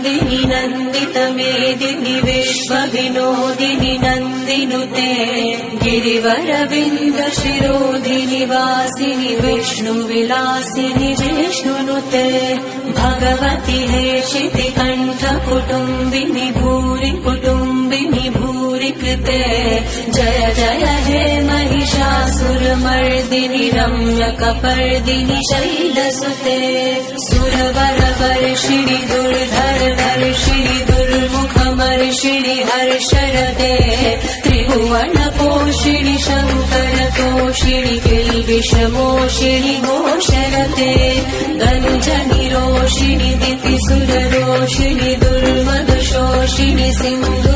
नन्दिनि नन्दितमेदिनि विश्वविनोदिनि नन्दिनुते गिरिवरविन्दशिरोधिनि वासिनि विष्णुविलासिनि जिष्णुनुते भगवति हेशिति कण्ठकुटुम्बिनि भूरि कुटुम्बिनि भूरि कृते जय जय हे महिषासुरमर्दिनि रम्यकपर्दिनि शैलसुते सुरवरवर्षिणि दुर्धरधर्षिणि दुर्मुखमर्षिणि हर्षरते त्रिभुवनपोषिणि शङ्करतोषिणि किल्बिषमोषिणि घोषरते धनुजनिरोषिणि दितिसुररोषिणि दुर्मधुशोषिणि सिन्धु